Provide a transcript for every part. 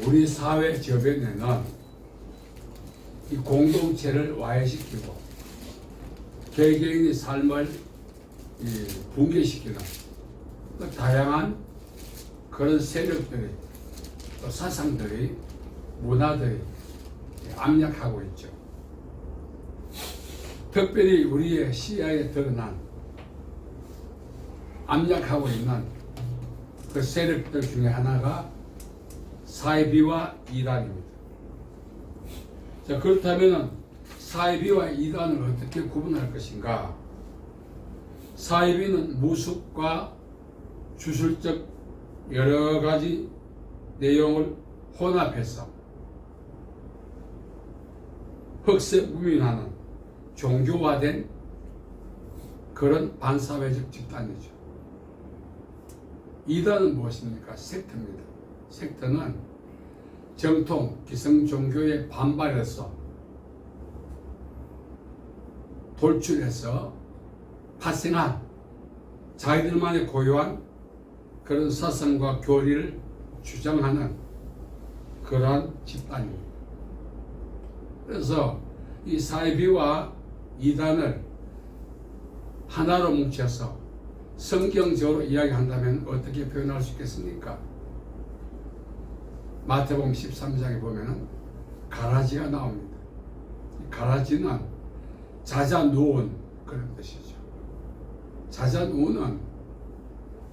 우리 사회 저변에는 이 공동체를 와해시키고 개개인의 삶을 붕괴시키는 그 다양한 그런 세력들이 또 사상들이 문화들이 압력하고 있죠. 특별히 우리의 시야에 드러난 압력하고 있는 그 세력들 중에 하나가 사이비와 이단입니다. 자, 그렇다면 사이비와 이단을 어떻게 구분할 것인가? 사이비는 무속과 주술적 여러 가지 내용을 혼합해서 흑색무민하는 종교화된 그런 반사회적 집단이죠. 이단은 무엇입니까? 섹트입니다. 섹트는 정통 기성 종교의 반발에서 돌출해서 파생한 자기들만의 고유한 그런 사상과 교리를 주장하는 그러한 집단입니다. 그래서 이 사이비와 이단을 하나로 뭉쳐서 성경적으로 이야기한다면 어떻게 표현할 수 있겠습니까? 마태복음 13장에 보면은 가라지가 나옵니다. 가라지는 자자 누운 그런 뜻이죠. 자자 누운은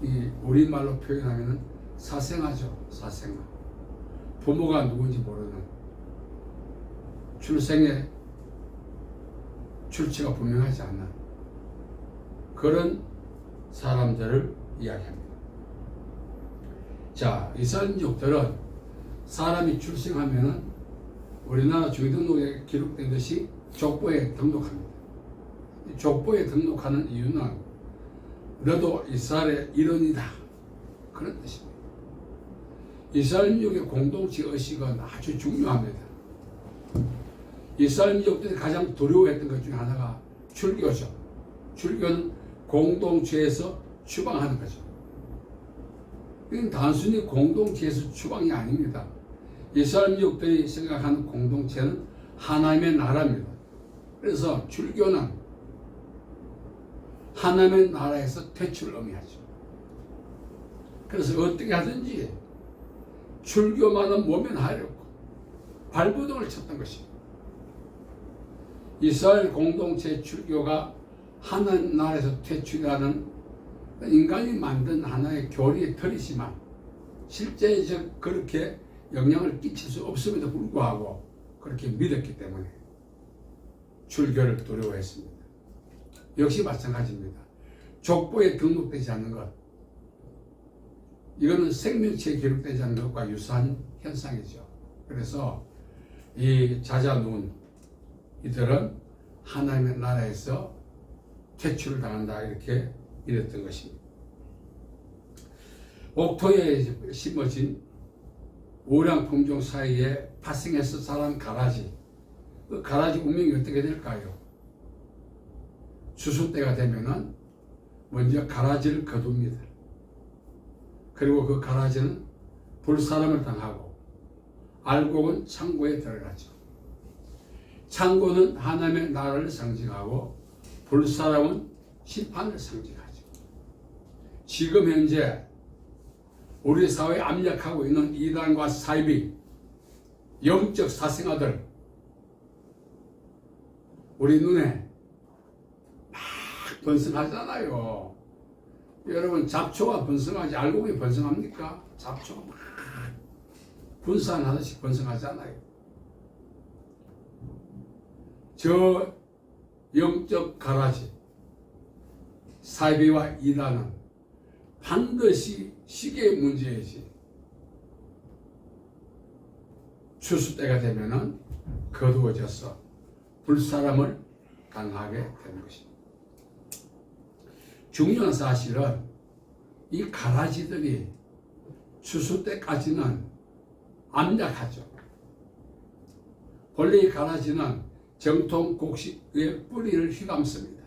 이 우리말로 표현하면은 사생아죠. 사생아. 부모가 누군지 모르는 출생의 출처가 분명하지 않는 그런 사람들을 이야기합니다. 자, 이스라엘민족들은 사람이 출생하면은 우리나라 주민등록에 기록된 것이 족보에 등록합니다. 족보에 등록하는 이유는 너도 이스라엘의 일원이다 그런 뜻입니다. 이스라엘민족의 공동체 의식은 아주 중요합니다. 이스라엘민족들이 가장 두려워했던 것 중에 하나가 출교죠. 출교는 공동체에서 추방하는 거죠. 이건 단순히 공동체에서 추방이 아닙니다. 이스라엘민족들이 생각하는 공동체는 하나님의 나라입니다. 그래서 출교는 하나님의 나라에서 퇴출을 의미하죠. 그래서 어떻게 하든지 출교만은 모면하려고 발버둥을 쳤던 것입니다. 이스라엘 공동체 출교가 하나님 나라에서 퇴출하는 인간이 만든 하나의 교리의 틀이지만 실제적 그렇게 영향을 끼칠 수 없음에도 불구하고 그렇게 믿었기 때문에 출교를 두려워했습니다. 역시 마찬가지입니다. 족보에 등록되지 않는 것, 이거는 생명체에 기록되지 않는 것과 유사한 현상이죠. 그래서 이 자자눈 이들은 하나님의 나라에서 퇴출을 당한다 이렇게 믿었던 것입니다. 옥토에 심어진 우량 품종 사이에 파생해서 자란 가라지, 그 가라지 운명이 어떻게 될까요? 추수 때가 되면은 먼저 가라지를 거둡니다. 그리고 그 가라지는 불사람을 당하고 알곡은 창고에 들어가죠. 창고는 하나님의 나라를 상징하고 불사람은 심판을 상징하죠. 지금 현재 우리 사회에 압력하고 있는 이단과 사이비, 영적 사생아들, 우리 눈에 막 번성하잖아요. 여러분, 잡초가 번성하지 알곡이 번성합니까? 잡초가 막 분산하듯이 번성하잖아요. 저 영적 가라지, 사이비와 이단은 반드시 시계의 문제이지 추수 때가 되면은 거두어져서 불사람을 당하게 되는 것입니다. 중요한 사실은 이 가라지들이 추수 때까지는 암약하죠. 원래 이 가라지는 정통 곡식의 뿌리를 휘감습니다.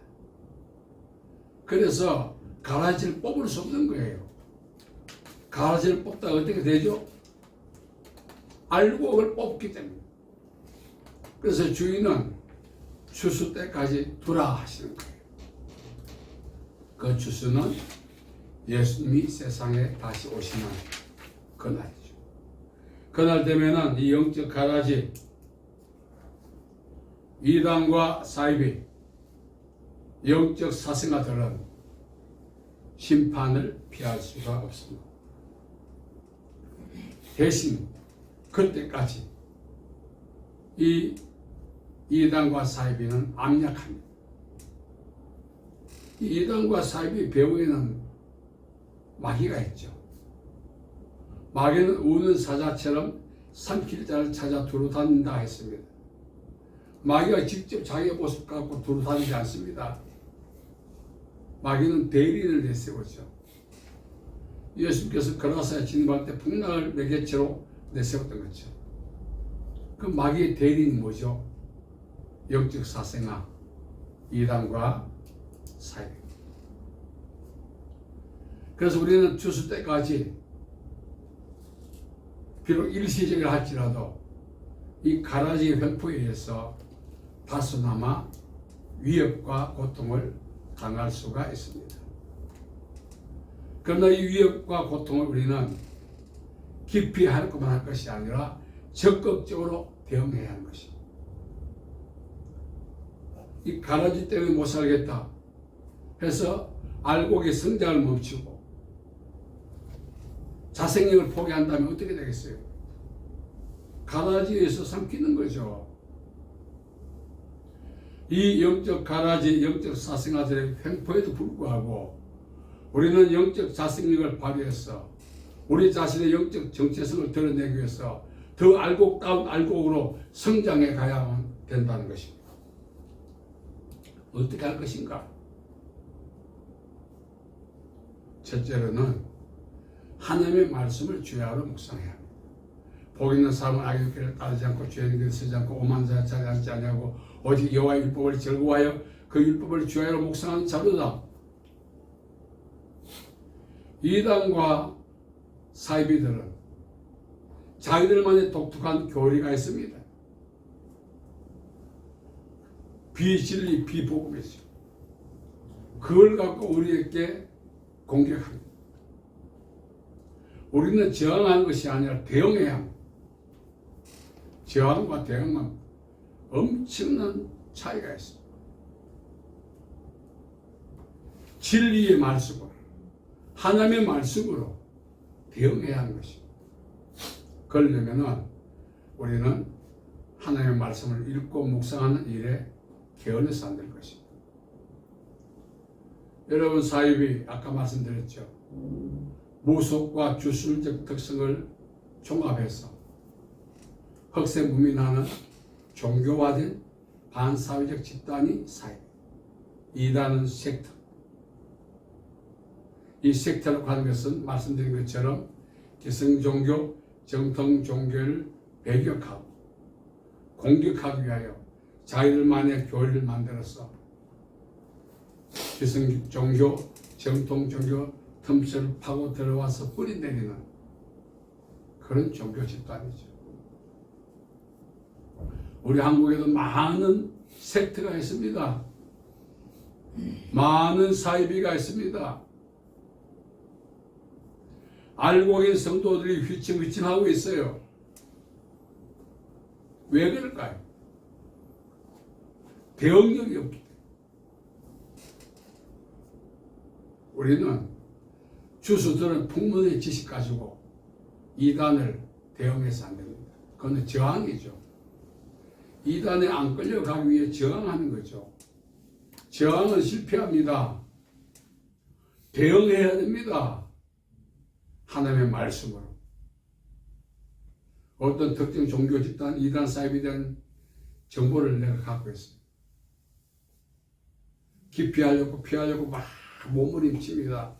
그래서 가라지를 뽑을 수 없는 거예요. 가라지를 뽑다가 어떻게 되죠? 알곡을 뽑기 때문에. 그래서 주인은 추수 때까지 두라 하시는 거예요. 그 추수는 예수님이 세상에 다시 오시는 그날이죠. 그날 되면은 이 영적 가라지 이단과 사이비 영적 사생아들은 심판을 피할 수가 없습니다. 대신 그때까지 이 이단과 사이비는 암약합니다. 이 이단과 사이비 배후에는 마귀가 있죠. 마귀는 우는 사자처럼 삼킬 자를 찾아 두루다닌다 했습니다. 마귀가 직접 자기의 모습 갖고 두루다니지 않습니다. 마귀는 대리인을 내세우죠. 예수께서 걸어가사에 진입할 때 풍랑을 매개체로 내세웠던 거죠. 그 마귀의 대리인이 뭐죠? 영적 사생아 이단과 사이비. 그래서 우리는 추수 때까지 비록 일시적이라 할지라도 이 가라지의 횡포에 의해서 다소나마 위협과 고통을 당할 수가 있습니다. 그러나 이 위협과 고통을 우리는 깊이 할 것만 할 것이 아니라 적극적으로 대응해야 하는 것입니다. 이 가라지 때문에 못 살겠다 해서 알곡의 성장을 멈추고 자생력을 포기한다면 어떻게 되겠어요? 가라지에서 삼키는 거죠. 이 영적 가라지, 영적 사생아들의 횡포에도 불구하고 우리는 영적 자생력을 발휘해서 우리 자신의 영적 정체성을 드러내기 위해서 더 알곡다운 알곡으로 성장해 가야 된다는 것입니다. 어떻게 할 것인가? 첫째로는 하나님의 말씀을 주야로 묵상해야 합니다. 복 있는 사람은 악의 길을 따르지 않고 죄의 길을 쓰지 않고 오만 자를 찾지 않지 아니하고 오직 여호와의 율법을 즐거워하여 그 율법을 주야로 묵상하는 자로다. 이단과 사이비들은 자기들만의 독특한 교리가 있습니다. 비진리, 비복음이죠. 그걸 갖고 우리에게 공격합니다. 우리는 저항하는 것이 아니라 대응해야 합니다. 저항과 대응은 엄청난 차이가 있습니다. 진리의 말씀으로, 하나님의 말씀으로 대응해야 하는 것입니다. 그러려면 우리는 하나님의 말씀을 읽고 묵상하는 일에 게을러서 안 될 것입니다. 여러분, 사입이 아까 말씀드렸죠. 무속과 주술적 특성을 종합해서 흑색무민하는 종교화된 반사회적 집단이 사입. 이단은 섹터. 이 섹터라고 하는 것은 말씀드린 것처럼 기성종교, 정통종교를 배격하고 공격하기 위하여 자기들만의 교리를 만들어서 기성종교, 정통종교 틈새를 파고 들어와서 뿌리내리는 그런 종교 집단이죠. 우리 한국에도 많은 섹트가 있습니다. 많은 사이비가 있습니다. 알곡인 성도들이 휘청휘청하고 있어요. 왜 그럴까요? 대응력이 없기 때문에. 우리는 주수들은 풍문의 지식 가지고 이단을 대응해서 안 됩니다. 그건 저항이죠. 이단에 안 끌려가기 위해 저항하는 거죠. 저항은 실패합니다. 대응해야 됩니다. 하나님의 말씀으로. 어떤 특정 종교 집단, 이단 사입에 대한 정보를 내가 갖고 있습니다. 기피하려고 피하려고 막 몸부림칩니다.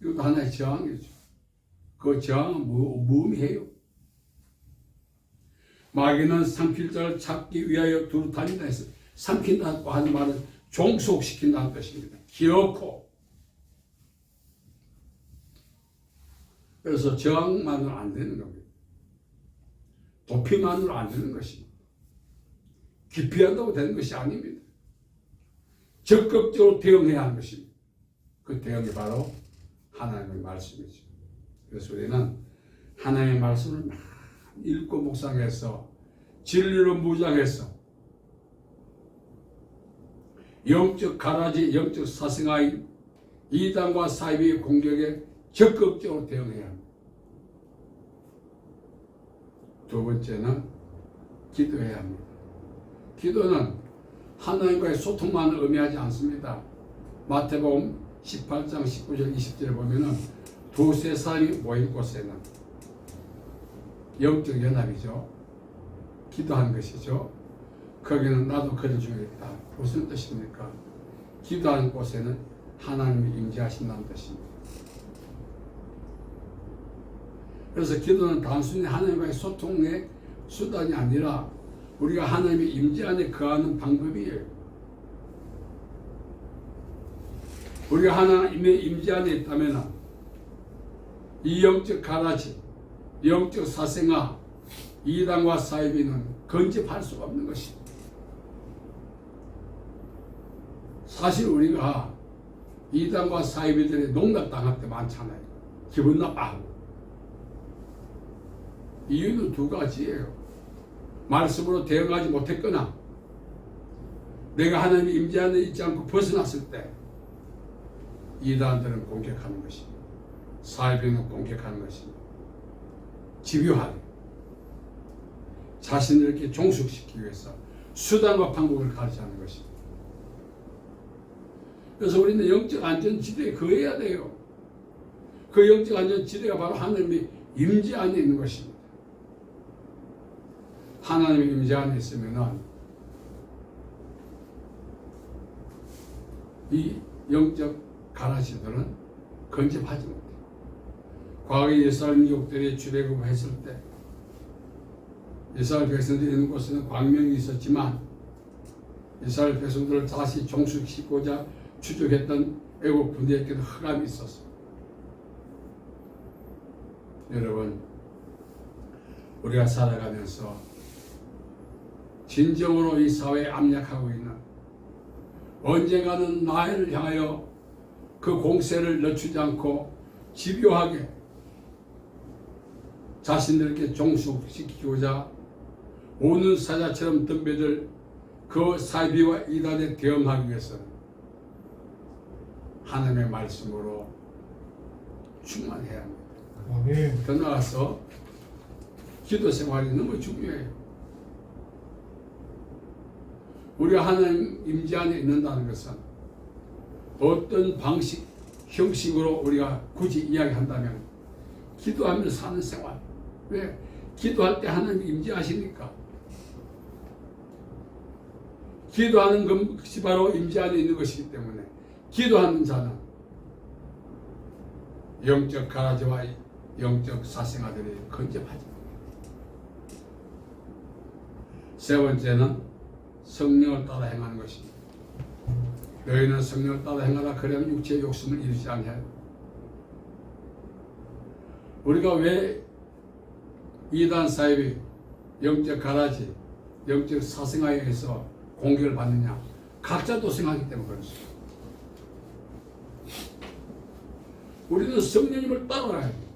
이것도 하나의 저항이죠. 그 저항은 무의미해요. 마귀는 삼킬 자를 찾기 위하여 두루 다닌다 해서 삼킨다고 하는 말은 종속시킨다는 뜻입니다. 기어코. 그래서 저항만은 안 되는 겁니다. 도피만으로 안 되는 것입니다. 기피한다고 되는 것이 아닙니다. 적극적으로 대응해야 하는 것입니다. 그 대응이 바로 하나님의 말씀이죠. 그래서 우리는 하나님의 말씀을 많이 읽고 묵상해서 진리로 무장해서 영적 가라지, 영적 사생아인 이단과 사이비의 공격에 적극적으로 대응해야 합니다. 두 번째는 기도해야 합니다. 기도는 하나님과의 소통만을 의미하지 않습니다. 마태복음 18장 19절 20절에 보면은 두세 사람이 모인 곳에는 영적 연합이죠. 기도하는 것이죠. 거기는 나도 그들 중에 있다. 무슨 뜻입니까? 기도하는 곳에는 하나님이 임재하신다는 뜻입니다. 그래서 기도는 단순히 하나님과의 소통의 수단이 아니라 우리가 하나님의 임재 안에 거하는 방법이에요. 우리가 하나님의 임재 안에 있다면 이 영적 가라지, 영적 사생아, 이단과 사이비는 건집할 수가 없는 것입니다. 사실 우리가 이단과 사이비들의 농락당할 때 많잖아요. 기분 나빠하고. 이유는 두 가지예요. 말씀으로 대응하지 못했거나 내가 하나님의 임재 안에 있지 않고 벗어났을 때 이단들은 공격하는 것입니다. 사이비는 공격하는 것입니다. 집요하게 자신을 이렇게 종속시키기 위해서 수단과 방법을 가르치는 것입니다. 그래서 우리는 영적 안전지대에 거해야 돼요. 그 영적 안전지대가 바로 하나님의 임재 안에 있는 것입니다. 하나님의 임재 안에 있으면은 이 영적 가라지들은 건집하지 못해요. 과거에 이스라엘 민족들이 출애굽했을 때 이스라엘 백성들이 있는 곳에는 광명이 있었지만 이스라엘 백성들을 다시 종속시키고자 추적했던 애국 군대에게는 흑암이 있었습니다. 여러분, 우리가 살아가면서 진정으로 이 사회에 압력하고 있는 언젠가는 나를 향하여 그 공세를 늦추지 않고 집요하게 자신들에게 종속시키고자 오는 사자처럼 덤벼들 그 사이비와 이단에 대응하기 위해서는 하나님의 말씀으로 충만해야 합니다. 아멘. 더 나아가서 기도 생활이 너무 중요해요. 우리가 하나님 임재 안에 있는다는 것은 어떤 방식, 형식으로 우리가 굳이 이야기한다면 기도하며 사는 생활. 왜? 기도할 때 하나님이 임재하시니까. 기도하는 것이 바로 임재 안에 있는 것이기 때문에 기도하는 자는 영적 가라지와 영적 사생아들이 건접하죠. 세 번째는 성령을 따라 행하는 것입니다. 너희는 성령을 따라 행하라. 그러면 육체의 욕심을 이루지 않게. 우리가 왜 이단 사이비, 영적 가라지, 영적 사생아에 의해서 공격을 받느냐? 각자 도생하기 때문에 그렇습니다. 우리는 성령님을 따라가야 돼요.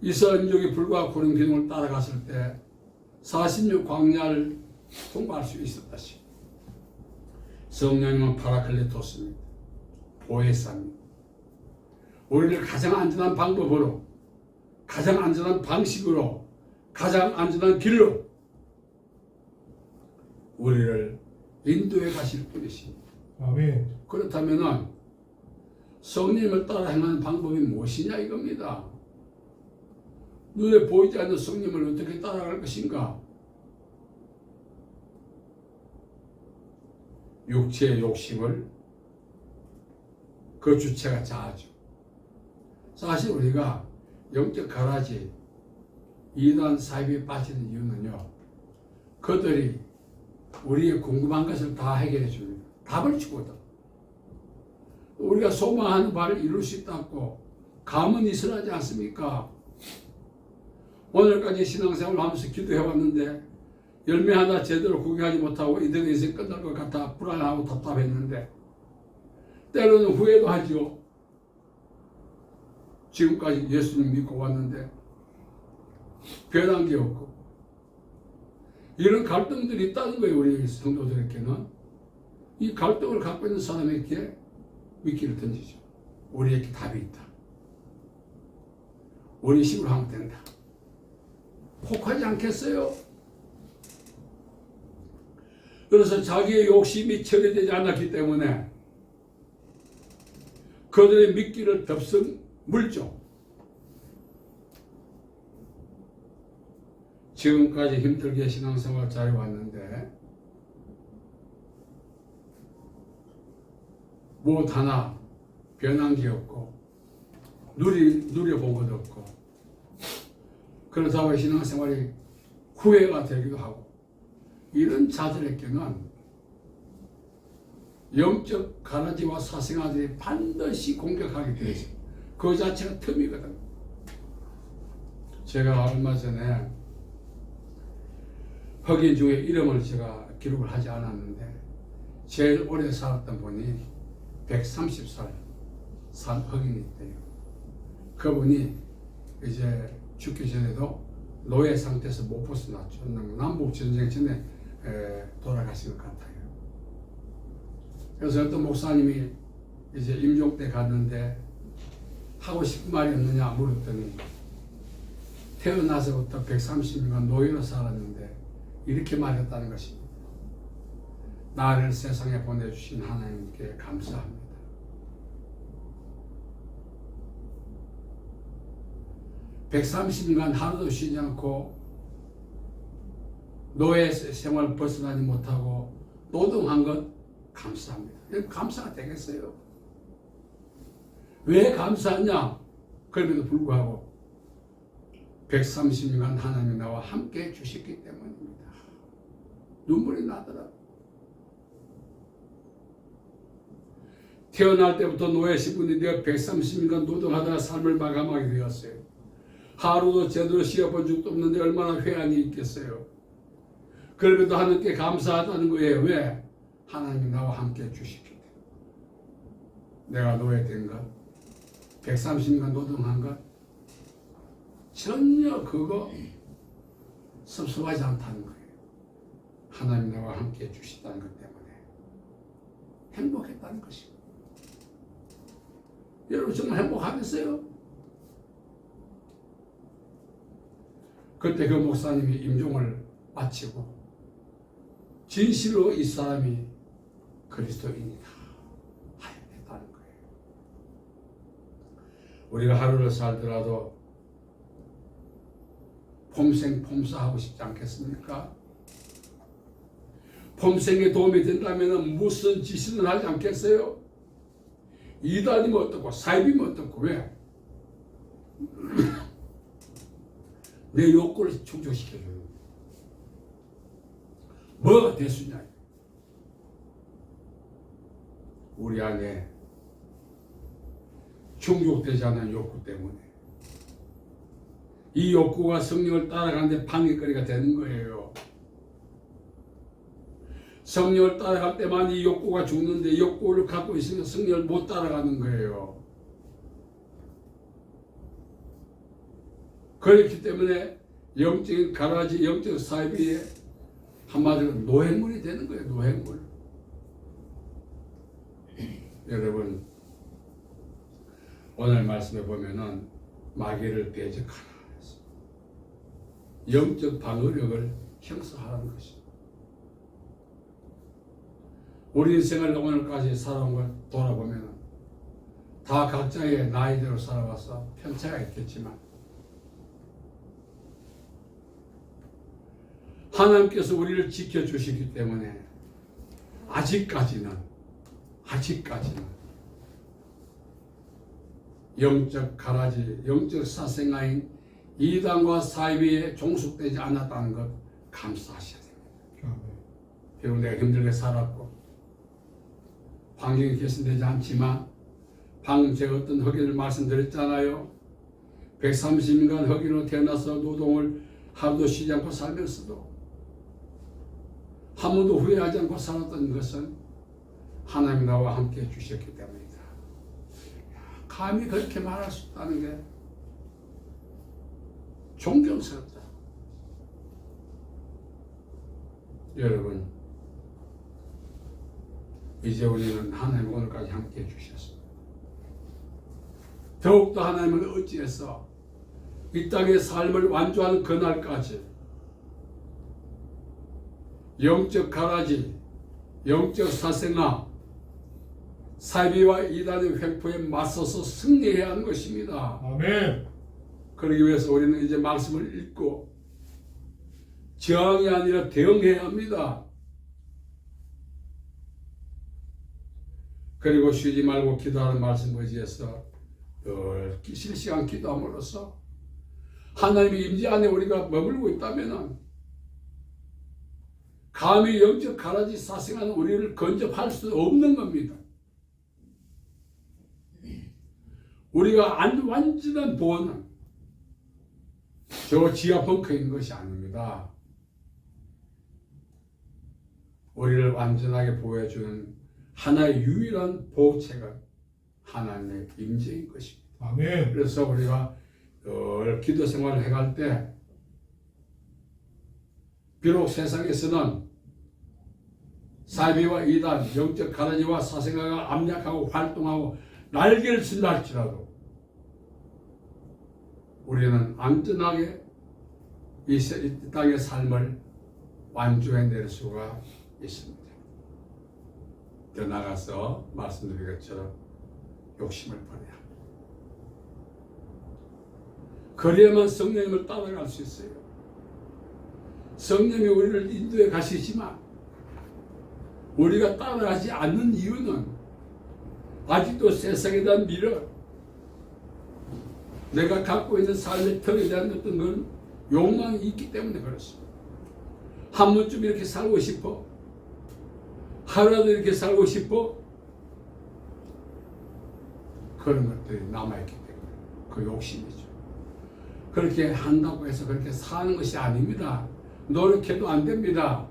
이스라엘 민족이 불과 구름 기둥을 따라갔을 때 40년 광야를 통과할 수 있었다시. 성령님은 파라클레토스입니다. 보혜사입니다. 우리를 가장 안전한 방법으로, 가장 안전한 방식으로, 가장 안전한 길로 우리를 인도해 가실 분이십니다. 아멘. 그렇다면 성령님을 따라 행하는 방법이 무엇이냐 이겁니다. 눈에 보이지 않는 성령님을 어떻게 따라갈 것인가? 육체의 욕심을 그 주체가 자아죠. 사실 우리가 영적 가라지, 이단 사이비에 빠지는 이유는요, 그들이 우리의 궁금한 것을 다 해결해 줍니다. 답을 주거든. 우리가 소망하는 바를 이룰 수 있다고 감은 이슬하지 않습니까? 오늘까지 신앙생활을 하면서 기도해왔는데 열매 하나 제대로 구경하지 못하고 이대로 인생 끝날 것 같아 불안하고 답답했는데 때로는 후회도 하죠. 지금까지 예수님 믿고 왔는데 변한 게 없고 이런 갈등들이 있다는 거예요. 우리 성도들에게는 이 갈등을 갖고 있는 사람에게 미끼를 던지죠. 우리에게 답이 있다. 우리 식으로 하면 된다. 혹하지 않겠어요? 그래서 자기의 욕심이 처리되지 않았기 때문에 그들의 미끼를 덥석 물죠. 지금까지 힘들게 신앙생활 잘해왔는데 무엇 하나 변한 게 없고 누려본 것도 없고 그렇다고 신앙생활이 후회가 되기도 하고 이런 자들에게는 영적 가라지와 사생아들이 반드시 공격하게 되어 있어요. 그 자체가 틈이거든. 제가 얼마 전에 흑인 중에 이름을 제가 기록을 하지 않았는데 제일 오래 살았던 분이 130살 산 흑인이 있대요. 그분이 이제 죽기 전에도 노예 상태에서 못 벗어났죠. 남북 전쟁 전에 돌아가신 것 같아요. 그래서 어떤 목사님이 이제 임종 때 갔는데 하고 싶은 말이 없느냐 물었더니 태어나서부터 130년간 노예로 살았는데 이렇게 말했다는 것입니다. 나를 세상에 보내주신 하나님께 감사합니다. (130년간) 하루도 쉬지 않고 노예 생활 벗어나지 못하고 노동한 것 감사합니다. 감사가 되겠어요? 왜 감사하냐? 그럼에도 불구하고 130년간 하나님이 나와 함께 해주셨기 때문입니다. 눈물이 나더라고요. 태어날 때부터 노예 신분이 되어 130년간 노동하다가 삶을 마감하게 되었어요. 하루도 제대로 쉬어본 적도 없는데 얼마나 회한이 있겠어요. 그럼에도 하나님께 감사하다는 거예요. 왜? 하나님이 나와 함께 해주시기 때문에. 내가 노예된 것, 130년간 노동한 것 전혀 그거 섭섭하지 않다는 거예요. 하나님 나와 함께 해주시다는 것 때문에 행복했다는 것이고. 여러분 정말 행복하겠어요? 그때 그 목사님이 임종을 마치고 진실로 이 사람이 그리스도인이다 하였다는 거예요. 우리가 하루를 살더라도 폼생 폼사하고 싶지 않겠습니까? 폼생에 도움이 된다면 무슨 짓이든 하지 않겠어요? 이단이면 어떻고 사입이면 어떻고 왜? 내 욕구를 충족시켜줘요. 뭐가 대수냐? 우리 안에 충족되지 않은 욕구 때문에 이 욕구가 성령을 따라가는데 방해거리가 되는 거예요. 성령을 따라갈 때만 이 욕구가 죽는데 욕구를 갖고 있으면 성령을 못 따라가는 거예요. 그렇기 때문에 영적인 가라지, 영적 사이비에 한마디로 노획물이 되는 거예요. 노획물. 여러분 오늘 말씀에 보면은 마귀를 배적하라. 영적 방어력을 형성하라는 것입니다. 우리 인생을 오늘까지 살아온 걸 돌아보면 다 각자의 나이대로 살아와서 편차가 있겠지만 하나님께서 우리를 지켜주시기 때문에 아직까지는 영적 가라지, 영적 사생아인 이단과 사이비에 종속되지 않았다는 것 감사하셔야 됩니다. 비록 내가 힘들게 살았고 환경이 개선되지 않지만 방금 제가 어떤 흑인을 말씀드렸잖아요. 130년간 흑인으로 태어나서 노동을 하루도 쉬지 않고 살면서도 한 번도 후회하지 않고 살았던 것은 하나님이 나와 함께 해주셨기 때문이다. 감히 그렇게 말할 수 있다는 게 존경스럽다. 여러분, 이제 우리는 하나님 오늘까지 함께 해주셨습니다. 더욱더 하나님을 의지해서 이 땅의 삶을 완주하는 그날까지 영적 가라지, 영적 사생아, 사비와 이단의 횡포에 맞서서 승리해야 하는 것입니다. 아멘. 그러기 위해서 우리는 이제 말씀을 읽고 저항이 아니라 대응해야 합니다. 그리고 쉬지 말고 기도하는 말씀 의지해서 늘 실시간 기도함으로써 하나님의 임재 안에 우리가 머물고 있다면 감히 영적 가라지 사생하는 우리를 건접할 수 없는 겁니다. 우리가 완전한 보호는 저 지하 벙커인 것이 아닙니다. 우리를 완전하게 보호해주는 하나의 유일한 보호책은 하나님의 임재인 것입니다. 아멘. 그래서 우리가 늘 기도 생활을 해갈 때 비록 세상에서는 사비와 이단, 영적 가라지와 사생아가 압력하고 활동하고 날개를 친다 할지라도 우리는 안전하게 이 땅의 삶을 완주해낼 수가 있습니다. 더 나아가서 말씀드린 것처럼 욕심을 버려야 합니다. 그래야만 성령님을 따라갈 수 있어요. 성령이 우리를 인도해 가시지만 우리가 따라가지 않는 이유는 아직도 세상에 대한 미련, 내가 갖고 있는 삶의 틀에 대한 어떤 그런 욕망이 있기 때문에 그렇습니다. 한 번쯤 이렇게 살고 싶어, 하루라도 이렇게 살고 싶어, 그런 것들이 남아있기 때문에 그 욕심이죠. 그렇게 한다고 해서 그렇게 사는 것이 아닙니다. 노력해도 안 됩니다.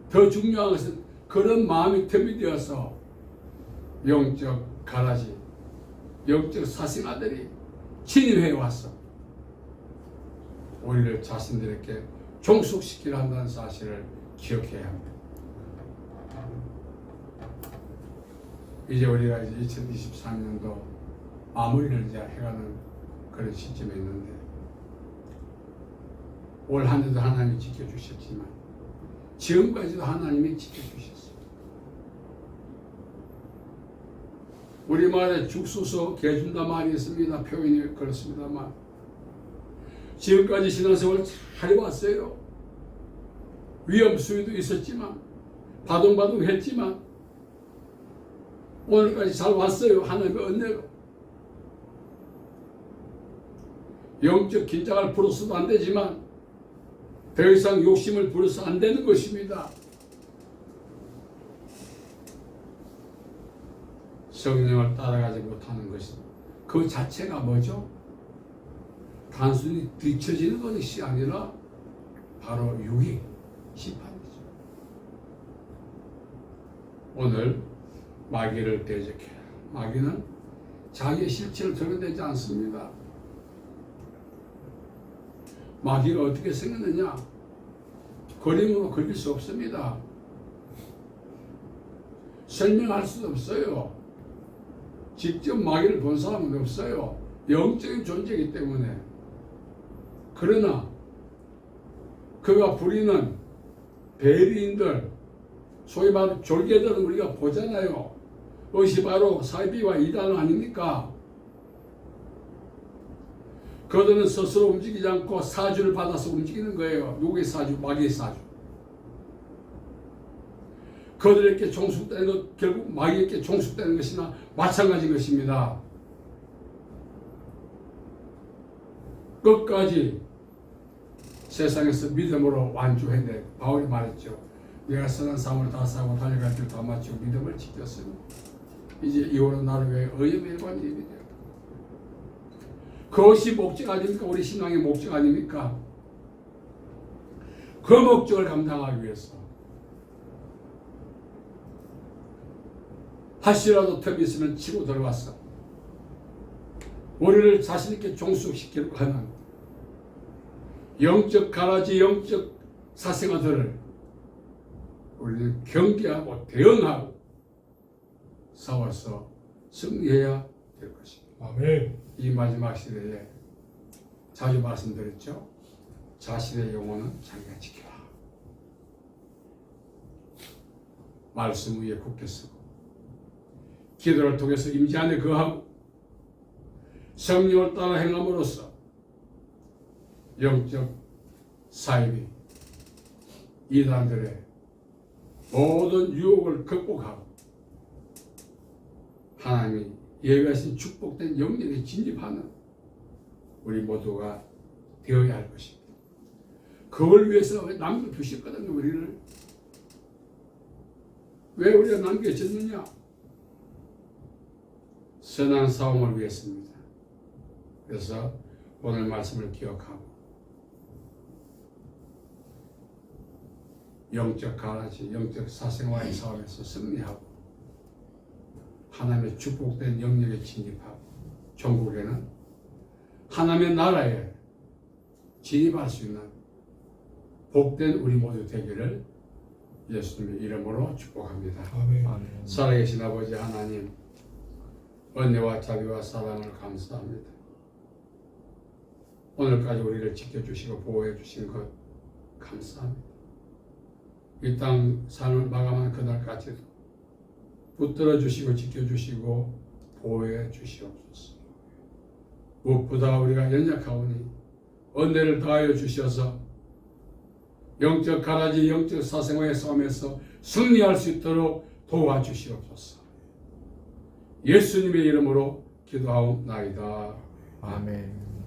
더 중요한 것은 그런 마음이 틈이 되어서 영적 가라지, 영적 사생아들이 진입해 와서 우리를 자신들에게 종속시키려 한다는 사실을 기억해야 합니다. 이제 우리가 이제 2023년도 마무리를 이제 해가는 그런 시점에 있는데 올 한 해도 하나님이 지켜주셨지만 지금까지도 하나님이 지켜주셨어요. 우리말에 죽소서 개준다 말이 있습니다. 표현이 그렇습니다만 지금까지 신앙생활을 잘 해왔어요. 위험 수위도 있었지만 바둥바둥 했지만 오늘까지 잘 왔어요. 하나님의 은혜로. 영적 긴장을 부려서도 안 되지만 더 이상 욕심을 부려서 안 되는 것입니다. 성령을 따라가지 못하는 것이 그 자체가 뭐죠? 단순히 뒤처지는 것이 아니라 바로 유익, 심판이죠. 오늘 마귀를 대적해라. 마귀는 자기의 실체를 드러내지 않습니다. 마귀가 어떻게 생겼느냐? 그림으로 그릴 수 없습니다. 설명할 수도 없어요. 직접 마귀를 본 사람은 없어요. 영적인 존재이기 때문에. 그러나 그가 부리는 베리인들, 소위 말하는 졸개들은 우리가 보잖아요. 그것이 바로 사이비와 이단 아닙니까? 그들은 스스로 움직이지 않고 사주를 받아서 움직이는 거예요. 누구의 사주? 마귀의 사주. 그들에게 종속되는 것, 결국 마귀에게 종속되는 것이나 마찬가지인 것입니다. 끝까지 세상에서 믿음으로 완주해내. 바울이 말했죠. 내가 선한 삶을 다 사고 달려갈 길 다 마치고 믿음을 지켰으니 이제 이후로 나를 위해 의의 일관이 되었다. 그것이 목적 아닙니까? 우리 신앙의 목적 아닙니까? 그 목적을 감당하기 위해서 다시라도 틈이 있으면 치고 들어왔어. 우리를 자신있게 종속시키려고 하는 영적 가라지, 영적 사생아들을 우리는 경계하고 대응하고 싸워서 승리해야 될 것입니다. 아멘. 이 마지막 시대에 자주 말씀드렸죠. 자신의 영혼은 자기가 지켜라. 말씀 위에 굳게 서고 기도를 통해서 임재 안에 거하고 성령을 따라 행함으로써 영적 사입이 이단들의 모든 유혹을 극복하고 하나님이 예비하신 축복된 영역에 진입하는 우리 모두가 되어야 할 것입니다. 그걸 위해서 남겨주셨거든요. 우리를 왜 우리가 남겨졌느냐? 선한 싸움을 위해서입니다. 그래서 오늘 말씀을 기억하고 영적 가라지, 영적 사생와의 싸움에서 승리하고 하나님의 축복된 영역에 진입하고 전국에는 하나님의 나라에 진입할 수 있는 복된 우리 모두 되기를 예수님의 이름으로 축복합니다. 아멘. 살아계신 아버지 하나님, 은혜와 자비와 사랑을 감사합니다. 오늘까지 우리를 지켜주시고 보호해 주신 것 감사합니다. 이 땅 삶을 마감하는 그날까지도 붙들어 주시고 지켜주시고 보호해 주시옵소서. 무엇보다 우리가 연약하오니 은혜를 더하여 주셔서 영적 가라지, 영적 사생활의 싸움에서 승리할 수 있도록 도와주시옵소서. 예수님의 이름으로 기도하옵나이다. 아멘.